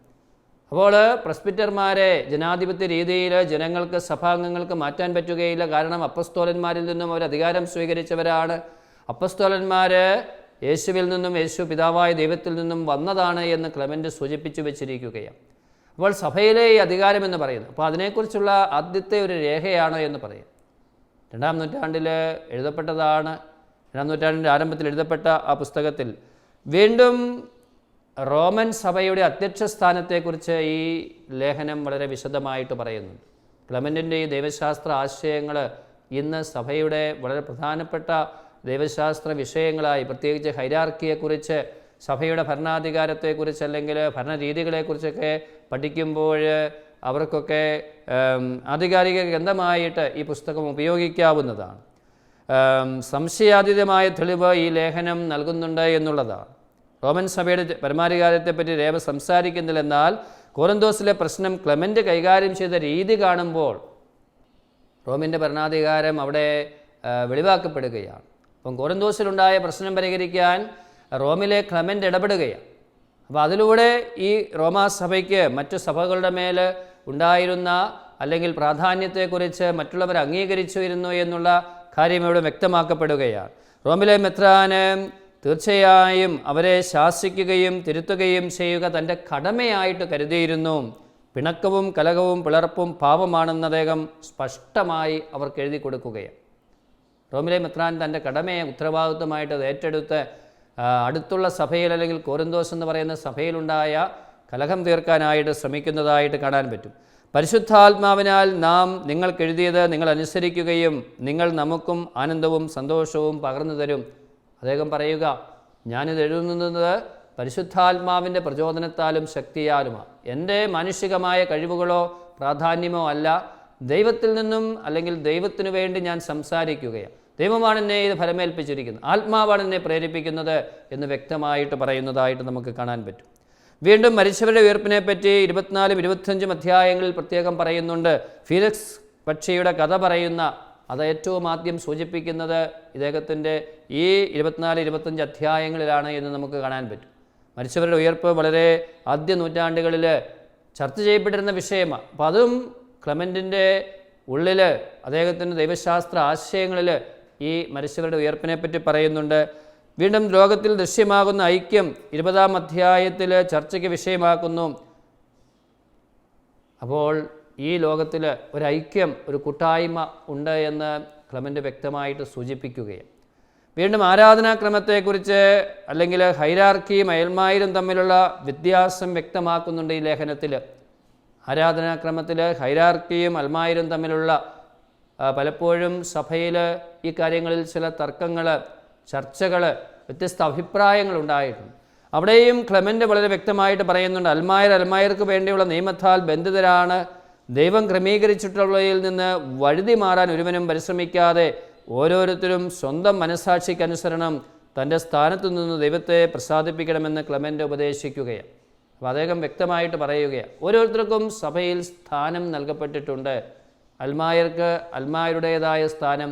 അപ്പോൾ പ്രസ്ബിറ്റർമാരെ ജനാധിപത്യ രീതിയിൽ ജനങ്ങൾക്ക്, സഭാംഗങ്ങൾക്ക് മാറ്റാൻ പറ്റുകയില്ല. കാരണം അപ്പസ്തോലന്മാരിൽ നിന്നും അവർ അധികാരം സ്വീകരിച്ചവരാണ്. അപ്പസ്തോലന്മാർ യേശുവിൽ നിന്നും, യേശു പിതാവായ ദൈവത്തിൽ നിന്നും വന്നതാണ് എന്ന് ക്ലെമൻറ്റ് സൂചിപ്പിച്ചു വെച്ചിരിക്കുകയാണ്. അപ്പോൾ സഭയിലെ ഈ അധികാരമെന്ന് പറയുന്നത്, അപ്പോൾ അതിനെക്കുറിച്ചുള്ള ആദ്യത്തെ ഒരു രേഖയാണ് എന്ന് പറയും. 2-ാം നൂറ്റാണ്ടിൽ എഴുതപ്പെട്ടതാണ്. 2-ാം നൂറ്റാണ്ടിൻ്റെ ആരംഭത്തിൽ എഴുതപ്പെട്ട ആ പുസ്തകത്തിൽ വീണ്ടും റോമൻ സഭയുടെ അധ്യക്ഷ സ്ഥാനത്തെക്കുറിച്ച് ഈ ലേഖനം വളരെ വിശദമായിട്ട് പറയുന്നുണ്ട്. ക്ലെമൻറ്റിൻ്റെ ഈ ദൈവശാസ്ത്ര ആശയങ്ങൾ ഇന്ന് സഭയുടെ വളരെ പ്രധാനപ്പെട്ട ദൈവശാസ്ത്ര വിഷയങ്ങളായി, പ്രത്യേകിച്ച് ഹൈരാർക്കിയെക്കുറിച്ച്, സഭയുടെ ഭരണാധികാരത്തെക്കുറിച്ച് അല്ലെങ്കിൽ ഭരണരീതികളെക്കുറിച്ചൊക്കെ പഠിക്കുമ്പോൾ അവർക്കൊക്കെ ആധികാരിക ഗ്രന്ഥമായിട്ട് ഈ പുസ്തകം ഉപയോഗിക്കാവുന്നതാണ്. സംശയാതീതമായ തെളിവ് ഈ ലേഖനം നൽകുന്നുണ്ട് എന്നുള്ളതാണ്. റോമൻ സഭയുടെ പരമാധികാരത്തെപ്പറ്റി രേഖ സംസാരിക്കുന്നില്ല. എന്നാൽ കോറിന്തോസിലെ പ്രശ്നം ക്ലെമൻറ്റ് കൈകാര്യം ചെയ്ത രീതി കാണുമ്പോൾ റോമിൻ്റെ ഭരണാധികാരം അവിടെ വെളിവാക്കപ്പെടുകയാണ്. അപ്പം കോറിന്തോസിലുണ്ടായ പ്രശ്നം പരിഹരിക്കാൻ റോമിലെ ക്ലെമൻറ്റ് ഇടപെടുകയാണ്. അപ്പോൾ അതിലൂടെ ഈ റോമാ സഭയ്ക്ക് മറ്റു സഭകളുടെ മേൽ ഉണ്ടായിരുന്ന അല്ലെങ്കിൽ പ്രാധാന്യത്തെക്കുറിച്ച് മറ്റുള്ളവർ അംഗീകരിച്ചിരുന്നു എന്നുള്ള കാര്യം ഇവിടെ വ്യക്തമാക്കപ്പെടുകയാണ്. റോമിലെ മെത്രാന് തീർച്ചയായും അവരെ ശാസിക്കുകയും തിരുത്തുകയും ചെയ്യുക തൻ്റെ കടമയായിട്ട് കരുതിയിരുന്നു. പിണക്കവും കലഹവും പിളർപ്പും പാപമാണെന്ന് അദ്ദേഹം സ്പഷ്ടമായി അവർക്ക് എഴുതി കൊടുക്കുകയാണ്. റോമിലെ മെത്രാൻ തൻ്റെ കടമയെ ഉത്തരവാദിത്വമായിട്ട് അത് ഏറ്റെടുത്ത് അടുത്തുള്ള സഭയിൽ അല്ലെങ്കിൽ കോറിന്തോസ് എന്ന് പറയുന്ന സഭയിലുണ്ടായ കലഹം തീർക്കാനായിട്ട് ശ്രമിക്കുന്നതായിട്ട് കാണാൻ പറ്റും. പരിശുദ്ധാത്മാവിനാൽ നാം നിങ്ങൾക്കെഴുതിയത് നിങ്ങൾ അനുസരിക്കുകയും നിങ്ങൾ നമുക്കും ആനന്ദവും സന്തോഷവും പകർന്നു തരും. അദ്ദേഹം പറയുക, ഞാനിത് എഴുതുന്നത് പരിശുദ്ധാത്മാവിൻ്റെ പ്രചോദനത്താലും ശക്തിയാലുമാണ്. എൻ്റെ മാനുഷികമായ കഴിവുകളോ പ്രാധാന്യമോ അല്ല, ദൈവത്തിൽ നിന്നും അല്ലെങ്കിൽ ദൈവത്തിനു വേണ്ടി ഞാൻ സംസാരിക്കുകയാണ്. ദൈവമാണ് എന്നെ ഇത് ഫലമേൽപ്പിച്ചിരിക്കുന്നത്, ആത്മാവാണ് എന്നെ പ്രേരിപ്പിക്കുന്നത് എന്ന് വ്യക്തമായിട്ട് പറയുന്നതായിട്ട് നമുക്ക് കാണാൻ പറ്റും. വീണ്ടും മരിച്ചവരുടെ ഉയർപ്പിനെ പറ്റി 24-25 അധ്യായങ്ങളിൽ പ്രത്യേകം പറയുന്നുണ്ട്. ഫീലിക്സ് പക്ഷിയുടെ കഥ പറയുന്ന അത് ഏറ്റവും ആദ്യം സൂചിപ്പിക്കുന്നത് ഇദ്ദേഹത്തിൻ്റെ ഈ 24-25 അധ്യായങ്ങളിലാണ് എന്ന് നമുക്ക് കാണാൻ പറ്റും. മരിച്ചവരുടെ ഉയർപ്പ് വളരെ ആദ്യ നൂറ്റാണ്ടുകളിൽ ചർച്ച ചെയ്യപ്പെട്ടിരുന്ന വിഷയമാണ്. അപ്പോൾ അതും ക്ലെമൻറ്റിൻ്റെ ഉള്ളിൽ അദ്ദേഹത്തിൻ്റെ ദൈവശാസ്ത്ര ആശയങ്ങളിൽ ഈ മരിച്ചവരുടെ ഉയർപ്പിനെ പറ്റി പറയുന്നുണ്ട്. വീണ്ടും ലോകത്തിൽ ദൃശ്യമാകുന്ന ഐക്യം 20-ാം അധ്യായത്തിൽ ചർച്ചയ്ക്ക് വിഷയമാക്കുന്നു. അപ്പോൾ ഈ ലോകത്തിൽ ഒരു ഐക്യം, ഒരു കൂട്ടായ്മ ഉണ്ട് എന്ന് ക്ലെമൻറ്റ് വ്യക്തമായിട്ട് സൂചിപ്പിക്കുകയാണ്. വീണ്ടും ആരാധനാക്രമത്തെക്കുറിച്ച് അല്ലെങ്കിൽ ഹൈരാർക്കിയും അയൽമാരും തമ്മിലുള്ള വ്യത്യാസം വ്യക്തമാക്കുന്നുണ്ട് ഈ ലേഖനത്തിൽ. ആരാധനാക്രമത്തിൽ ഹൈരാർക്കിയും അൽമായരും തമ്മിലുള്ള പലപ്പോഴും സഭയിൽ ഈ കാര്യങ്ങളിൽ ചില തർക്കങ്ങൾ, ചർച്ചകൾ, വ്യത്യസ്ത അഭിപ്രായങ്ങൾ ഉണ്ടായിട്ടുണ്ട്. അവിടെയും ക്ലെമൻറ്റ് വളരെ വ്യക്തമായിട്ട് പറയുന്നുണ്ട്, അൽമായർക്ക് വേണ്ടിയുള്ള നിയമത്താൽ ബന്ധിതരാണ്. ദൈവം ക്രമീകരിച്ചിട്ടുള്ളതിൽ നിന്ന് വഴുതി മാറാൻ ഒരുവനും പരിശ്രമിക്കാതെ ഓരോരുത്തരും സ്വന്തം മനസ്സാക്ഷിക്കനുസരണം തൻ്റെ സ്ഥാനത്തു നിന്ന് ദൈവത്തെ പ്രസാദിപ്പിക്കണമെന്ന് ക്ലെമൻറ്റ് ഉപദേശിക്കുകയാണ്. അപ്പോൾ അദ്ദേഹം വ്യക്തമായിട്ട് പറയുകയാണ്, ഓരോരുത്തർക്കും സഭയിൽ സ്ഥാനം നൽകപ്പെട്ടിട്ടുണ്ട്. അൽമായർക്ക് അൽമായരുടേതായ സ്ഥാനം,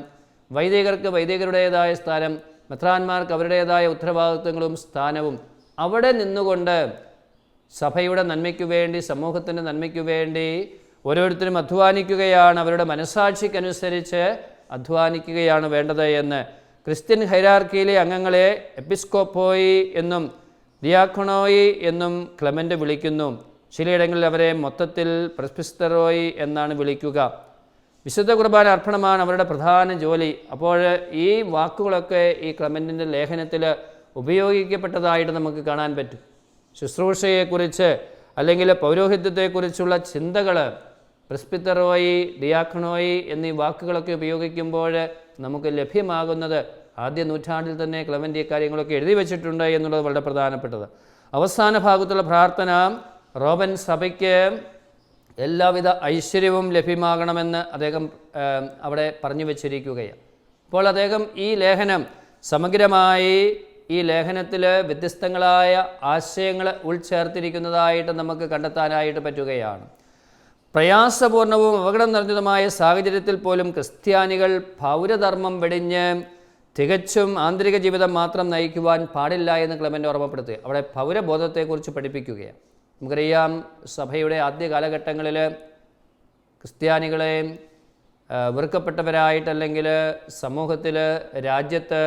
വൈദികർക്ക് വൈദികരുടേതായ സ്ഥാനം, മെത്രാന്മാർക്ക് അവരുടേതായ ഉത്തരവാദിത്വങ്ങളും സ്ഥാനവും. അവിടെ നിന്നുകൊണ്ട് സഭയുടെ നന്മയ്ക്കു വേണ്ടി, സമൂഹത്തിൻ്റെ നന്മയ്ക്കു വേണ്ടി ഓരോരുത്തരും അധ്വാനിക്കുകയാണ്. അവരുടെ മനസ്സാക്ഷിക്കനുസരിച്ച് അധ്വാനിക്കുകയാണ് വേണ്ടത് എന്ന് ക്രിസ്ത്യൻ ഹൈരാർക്കിയിലെ അംഗങ്ങളെ എപ്പിസ്കോപ്പോയി എന്നും ദിയാക്കണോയി എന്നും ക്ലെമൻറ്റ് വിളിക്കുന്നു. ചിലയിടങ്ങളിൽ അവരെ മൊത്തത്തിൽ പ്രസ്ബിറ്ററോയി എന്നാണ് വിളിക്കുക. വിശുദ്ധ കുർബാന അർപ്പണമാണ് അവരുടെ പ്രധാന ജോലി. അപ്പോൾ ഈ വാക്കുകളൊക്കെ ഈ ക്ലെമൻറ്റിൻ്റെ ലേഖനത്തിൽ ഉപയോഗിക്കപ്പെട്ടതായിട്ട് നമുക്ക് കാണാൻ പറ്റും. ശുശ്രൂഷയെക്കുറിച്ച് അല്ലെങ്കിൽ പൗരോഹിത്യത്തെക്കുറിച്ചുള്ള ചിന്തകൾ പ്രെസ്ബിറ്ററോയി, ഡിയാക്കണോയി എന്നീ വാക്കുകളൊക്കെ ഉപയോഗിക്കുമ്പോൾ നമുക്ക് ലഭ്യമാകുന്നത് ആദ്യ നൂറ്റാണ്ടിൽ തന്നെ ക്ലെമൻ്റ് ഈ കാര്യങ്ങളൊക്കെ എഴുതി വച്ചിട്ടുണ്ട് എന്നുള്ളത് വളരെ പ്രധാനപ്പെട്ടത്. അവസാന ഭാഗത്തുള്ള പ്രാർത്ഥന റോമൻ സഭയ്ക്ക് എല്ലാവിധ ഐശ്വര്യവും ലഭ്യമാകണമെന്ന് അദ്ദേഹം അവിടെ പറഞ്ഞു വച്ചിരിക്കുകയാണ്. അപ്പോൾ അദ്ദേഹം ഈ ലേഖനം സമഗ്രമായി ഈ ലേഖനത്തിൽ വ്യത്യസ്തങ്ങളായ ആശയങ്ങൾ ഉൾച്ചേർത്തിരിക്കുന്നതായിട്ട് നമുക്ക് കണ്ടെത്താനായിട്ട് പറ്റുകയാണ്. പ്രയാസപൂർണവും അപകടം നിറഞ്ഞതുമായ സാഹചര്യത്തിൽ പോലും ക്രിസ്ത്യാനികൾ പൗരധർമ്മം വെടിഞ്ഞ് തികച്ചും ആന്തരിക ജീവിതം മാത്രം നയിക്കുവാൻ പാടില്ല എന്ന് ക്ലെമൻ്റ് ഓർമ്മപ്പെടുത്തുക. അവിടെ പൗരബോധത്തെക്കുറിച്ച് പഠിപ്പിക്കുകയാണ്. നമുക്കറിയാം, സഭയുടെ ആദ്യ കാലഘട്ടങ്ങളിൽ ക്രിസ്ത്യാനികളെ വെറുക്കപ്പെട്ടവരായിട്ടല്ലെങ്കിൽ സമൂഹത്തിൽ, രാജ്യത്ത്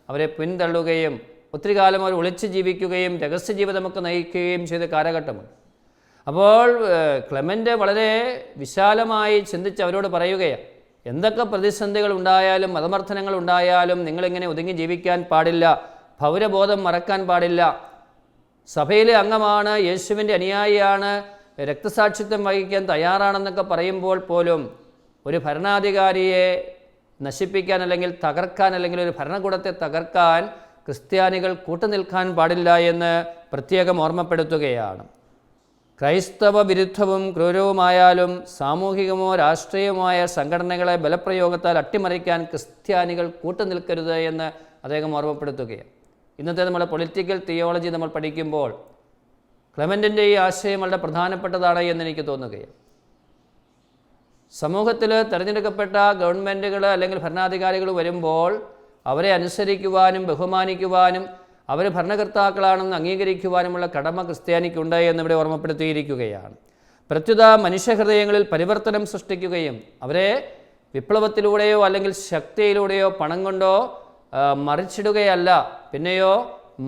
അവരെ പിന്തള്ളുകയും ഒത്തിരി കാലം അവർ ഒളിച്ച് ജീവിക്കുകയും രഹസ്യ ജീവിതമൊക്കെ നയിക്കുകയും ചെയ്ത കാലഘട്ടമുണ്ട്. അപ്പോൾ ക്ലെമൻ്റ് വളരെ വിശാലമായി ചിന്തിച്ച് അവരോട് പറയുകയാണ്, എന്തൊക്കെ പ്രതിസന്ധികൾ ഉണ്ടായാലും മതമർദ്ദനങ്ങൾ ഉണ്ടായാലും നിങ്ങളിങ്ങനെ ഒതുങ്ങി ജീവിക്കാൻ പാടില്ല, പൗരബോധം മറക്കാൻ പാടില്ല. സഭയിലെ അംഗമാണ്, യേശുവിൻ്റെ അനുയായിയാണ്, രക്തസാക്ഷിത്വം വഹിക്കാൻ തയ്യാറാണെന്നൊക്കെ പറയുമ്പോൾ പോലും ഒരു ഭരണാധികാരിയെ നശിപ്പിക്കാൻ അല്ലെങ്കിൽ തകർക്കാൻ അല്ലെങ്കിൽ ഒരു ഭരണകൂടത്തെ തകർക്കാൻ ക്രിസ്ത്യാനികൾ കൂട്ടുനിൽക്കാൻ പാടില്ല എന്ന് പ്രത്യേകം ഓർമ്മപ്പെടുത്തുകയാണ്. ക്രൈസ്തവ വിരുദ്ധവും ക്രൂരവുമായാലും സാമൂഹികമോ രാഷ്ട്രീയമോ സംഘടനകളെ ബലപ്രയോഗത്താൽ അട്ടിമറിക്കാൻ ക്രിസ്ത്യാനികൾ കൂട്ടുനിൽക്കരുത് എന്ന് അദ്ദേഹം ഓർമ്മപ്പെടുത്തുകയാണ്. ഇന്നത്തെ നമ്മുടെ പൊളിറ്റിക്കൽ തിയോളജി നമ്മൾ പഠിക്കുമ്പോൾ ക്ലെമൻ്റിൻ്റെ ഈ ആശയം വളരെ പ്രധാനപ്പെട്ടതാണ് എന്നെനിക്ക് തോന്നുകയാണ്. സമൂഹത്തിൽ തിരഞ്ഞെടുക്കപ്പെട്ട ഗവൺമെൻറ്റുകൾ അല്ലെങ്കിൽ ഭരണാധികാരികൾ വരുമ്പോൾ അവരെ അനുസരിക്കുവാനും ബഹുമാനിക്കുവാനും അവർ ഭരണകർത്താക്കളാണെന്ന് അംഗീകരിക്കുവാനുമുള്ള കടമ ക്രിസ്ത്യാനിക്കുണ്ട് എന്നിവിടെ ഓർമ്മപ്പെടുത്തിയിരിക്കുകയാണ്. പ്രത്യുത മനുഷ്യഹൃദയങ്ങളിൽ പരിവർത്തനം സൃഷ്ടിക്കുകയും അവരെ വിപ്ലവത്തിലൂടെയോ അല്ലെങ്കിൽ ശക്തിയിലൂടെയോ പണം കൊണ്ടോ മറിച്ചിടുകയല്ല, പിന്നെയോ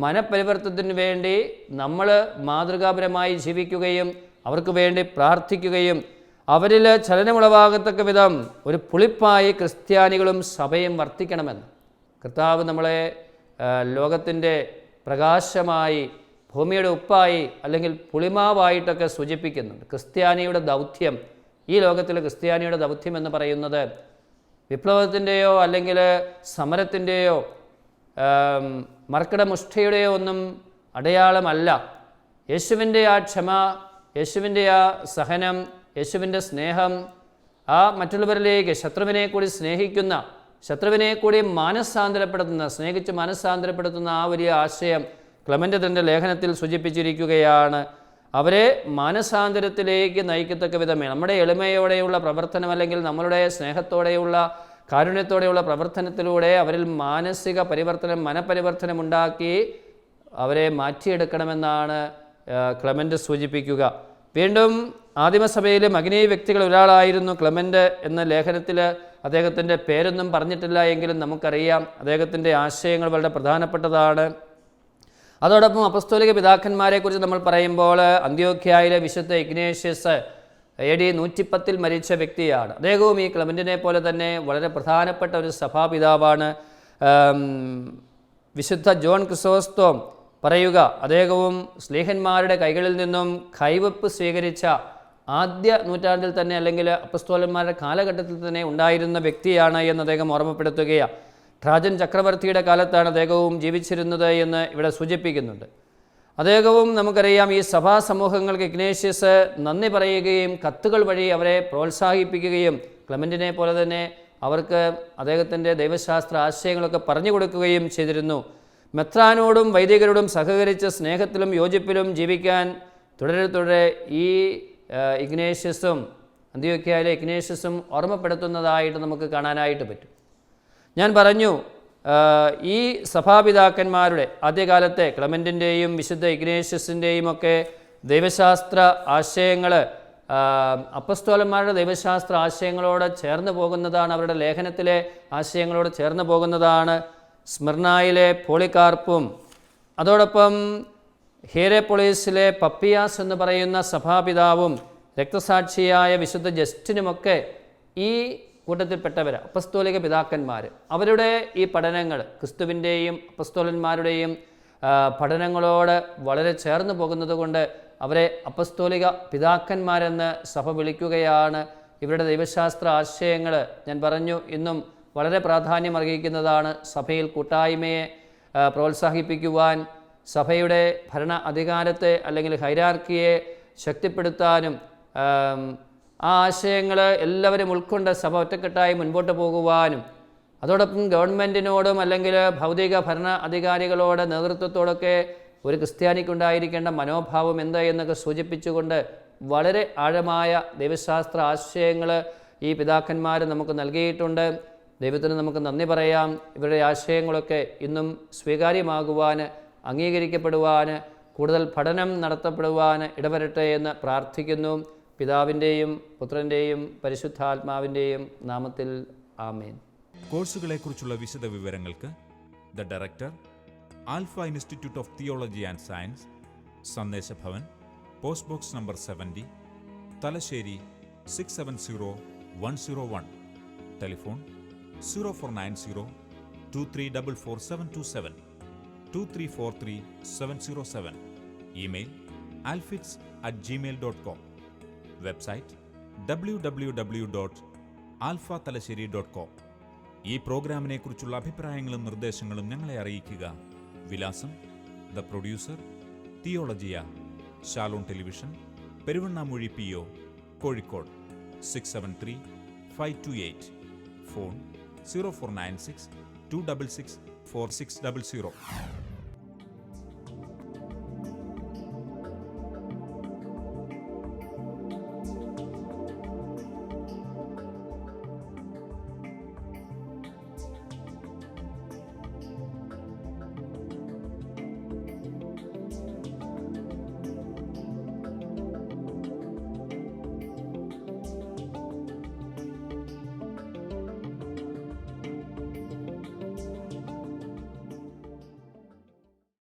മനപരിവർത്തനത്തിന് വേണ്ടി നമ്മൾ മാതൃകാപരമായി ജീവിക്കുകയും അവർക്ക് വേണ്ടി പ്രാർത്ഥിക്കുകയും അവരിൽ ചലനമുളവാകത്തക്ക വിധം ഒരു പുളിപ്പായി ക്രിസ്ത്യാനികളും സഭയും വർത്തിക്കണമെന്ന് കർത്താവ് നമ്മളെ ലോകത്തിൻ്റെ പ്രകാശമായി, ഭൂമിയുടെ ഉപ്പായി അല്ലെങ്കിൽ പുളിമാവായിട്ടൊക്കെ സൂചിപ്പിക്കുന്നുണ്ട്. ക്രിസ്ത്യാനിയുടെ ദൗത്യം, ഈ ലോകത്തിലെ ക്രിസ്ത്യാനിയുടെ ദൗത്യം എന്ന് പറയുന്നത് വിപ്ലവത്തിൻ്റെയോ അല്ലെങ്കിൽ സമരത്തിൻ്റെയോ മർക്കടമുഷ്ടിയുടെയോ ഒന്നും അടയാളമല്ല. യേശുവിൻ്റെ ആ ക്ഷമ, യേശുവിൻ്റെ ആ സഹനം, യേശുവിൻ്റെ സ്നേഹം, ആ മറ്റുള്ളവരിലേക്ക് ശത്രുവിനെ കൂടി സ്നേഹിക്കുന്ന, ശത്രുവിനെ കൂടി മാനസാന്തരപ്പെടുത്തുന്ന, സ്നേഹിച്ച് മാനസാന്തരപ്പെടുത്തുന്ന ആ വലിയ ആശയം ക്ലെമൻ്റ് തൻ്റെ ലേഖനത്തിൽ സൂചിപ്പിച്ചിരിക്കുകയാണ്. അവരെ മാനസാന്തരത്തിലേക്ക് നയിക്കത്തക്ക വിധമേ നമ്മുടെ എളിമയോടെയുള്ള പ്രവർത്തനം അല്ലെങ്കിൽ നമ്മളുടെ സ്നേഹത്തോടെയുള്ള കാരുണ്യത്തോടെയുള്ള പ്രവർത്തനത്തിലൂടെ അവരിൽ മാനസിക പരിവർത്തനം, മനപരിവർത്തനം ഉണ്ടാക്കി അവരെ മാറ്റിയെടുക്കണമെന്നാണ് ക്ലെമൻ്റ് സൂചിപ്പിക്കുക. വീണ്ടും ആദിമസഭയിലെ മകനീയ വ്യക്തികൾ ഒരാളായിരുന്നു ക്ലെമൻ്റ് എന്ന ലേഖനത്തിൽ അദ്ദേഹത്തിൻ്റെ പേരൊന്നും പറഞ്ഞിട്ടില്ല എങ്കിലും നമുക്കറിയാം അദ്ദേഹത്തിൻ്റെ ആശയങ്ങൾ വളരെ പ്രധാനപ്പെട്ടതാണ്. അതോടൊപ്പം അപ്പസ്തോലിക പിതാക്കന്മാരെക്കുറിച്ച് നമ്മൾ പറയുമ്പോൾ അന്ത്യോഖ്യയിലെ വിശുദ്ധ ഇഗ്നേഷ്യസ് AD 110 മരിച്ച വ്യക്തിയാണ്. അദ്ദേഹവും ഈ ക്ലെമൻ്റിനെ പോലെ തന്നെ വളരെ പ്രധാനപ്പെട്ട ഒരു സഭാപിതാവാണ്. വിശുദ്ധ ജോൺ ക്രിസോസ്തോം പറയുക, അദ്ദേഹവും സ്ലീഹന്മാരുടെ കൈകളിൽ നിന്നും കൈവപ്പ് സ്വീകരിച്ച ആദ്യ നൂറ്റാണ്ടിൽ തന്നെ അല്ലെങ്കിൽ അപ്പസ്തോലന്മാരുടെ കാലഘട്ടത്തിൽ തന്നെ ഉണ്ടായിരുന്ന വ്യക്തിയാണ് എന്ന് അദ്ദേഹം ഓർമ്മപ്പെടുത്തുകയാണ്. ട്രാജൻ ചക്രവർത്തിയുടെ കാലത്താണ് അദ്ദേഹവും ജീവിച്ചിരുന്നത് എന്ന് ഇവിടെ സൂചിപ്പിക്കുന്നുണ്ട്. അദ്ദേഹവും നമുക്കറിയാം ഈ സഭാ സമൂഹങ്ങൾക്ക് ഇഗ്നേഷ്യസ് നന്ദി പറയുകയും കത്തുകൾ വഴി അവരെ പ്രോത്സാഹിപ്പിക്കുകയും ക്ലെമൻ്റിനെ പോലെ തന്നെ അവർക്ക് അദ്ദേഹത്തിൻ്റെ ദൈവശാസ്ത്ര ആശയങ്ങളൊക്കെ പറഞ്ഞു കൊടുക്കുകയും ചെയ്തിരുന്നു. മെത്രാനോടും വൈദികരോടും സഹകരിച്ച് സ്നേഹത്തിലും യോജിപ്പിലും ജീവിക്കാൻ തുടരെ ഈ ഇഗ്നേഷ്യസും അന്ത്യോഖ്യയിലെ ഇഗ്നേഷ്യസും ഓർമ്മപ്പെടുത്തുന്നതായിട്ട് നമുക്ക് കാണാനായിട്ട് പറ്റും. ഞാൻ പറഞ്ഞു, ഈ സഭാപിതാക്കന്മാരുടെ ആദ്യകാലത്തെ ക്ലെമൻ്റിൻ്റെയും വിശുദ്ധ ഇഗ്നേഷ്യസിൻ്റെയും ഒക്കെ ദൈവശാസ്ത്ര ആശയങ്ങൾ അപ്പസ്തോലന്മാരുടെ ദൈവശാസ്ത്ര ആശയങ്ങളോട് ചേർന്ന് പോകുന്നതാണ്, അവരുടെ ലേഖനത്തിലെ ആശയങ്ങളോട് ചേർന്ന് പോകുന്നതാണ്. സ്മിർനായിലെ പോളികാർപ്പും അതോടൊപ്പം ഹീരേപ്പൊളീസിലെ പപ്പിയാസ് എന്ന് പറയുന്ന സഭാപിതാവും രക്തസാക്ഷിയായ വിശുദ്ധ ജസ്റ്റിനുമൊക്കെ ഈ കൂട്ടത്തിൽപ്പെട്ടവരാണ് അപ്പസ്തോലിക പിതാക്കന്മാർ. അവരുടെ ഈ പഠനങ്ങൾ ക്രിസ്തുവിൻ്റെയും അപ്പസ്തോലന്മാരുടെയും പഠനങ്ങളോട് വളരെ ചേർന്ന് പോകുന്നത് കൊണ്ട് അവരെ അപ്പസ്തോലിക പിതാക്കന്മാരെന്ന് സഭ വിളിക്കുകയാണ്. ഇവരുടെ ദൈവശാസ്ത്ര ആശയങ്ങൾ ഞാൻ പറഞ്ഞു ഇന്നും വളരെ പ്രാധാന്യം അർഹിക്കുന്നതാണ്. സഭയിൽ കൂട്ടായ്മയെ പ്രോത്സാഹിപ്പിക്കുവാൻ, സഭയുടെ ഭരണ അധികാരത്തെ അല്ലെങ്കിൽ ഹൈരാർക്കിയെ ശക്തിപ്പെടുത്താനും ആ ആശയങ്ങൾ എല്ലാവരും ഉൾക്കൊണ്ട് സഭ ഒറ്റക്കെട്ടായി മുൻപോട്ട് പോകുവാനും, അതോടൊപ്പം ഗവൺമെൻറ്റിനോടും അല്ലെങ്കിൽ ഭൗതിക ഭരണ അധികാരികളോട് നേതൃത്വത്തോടൊക്കെ ഒരു ക്രിസ്ത്യാനിക്കുണ്ടായിരിക്കേണ്ട മനോഭാവം എന്താ എന്നൊക്കെ സൂചിപ്പിച്ചുകൊണ്ട് വളരെ ആഴമായ ദൈവശാസ്ത്ര ആശയങ്ങൾ ഈ പിതാക്കന്മാർ നമുക്ക് നൽകിയിട്ടുണ്ട്. ദൈവത്തിന് നമുക്ക് നന്ദി പറയാം. ഇവരുടെ ആശയങ്ങളൊക്കെ ഇന്നും സ്വീകാര്യമാകുവാൻ, അംഗീകരിക്കപ്പെടുവാൻ, കൂടുതൽ പഠനം നടത്തപ്പെടുവാൻ ഇടവരട്ടെ എന്ന് പ്രാർത്ഥിക്കുന്നു. പിതാവിൻ്റെയും പുത്രൻ്റെയും പരിശുദ്ധാത്മാവിൻ്റെയും നാമത്തിൽ ആമേൻ. കോഴ്സുകളെക്കുറിച്ചുള്ള വിശദ വിവരങ്ങൾക്ക് the director, alpha institute of theology and science, Sandeshabhavan, post box number 70, Thalassery 670101. Telephone 0490 2344 2343 email alfits@gmail.com. Website www.alphathalassery.com. ഈ പ്രോഗ്രാമിനെ കുറിച്ചുള്ള അഭിപ്രായങ്ങളും നിർദ്ദേശങ്ങളും ഞങ്ങളെ അറിയിക്കുക. വിലാസം: the producer, Theologia, Shalom television, Peruvannamuzhi PO, Kozhikode 673-528. Phone 0496 266 4600.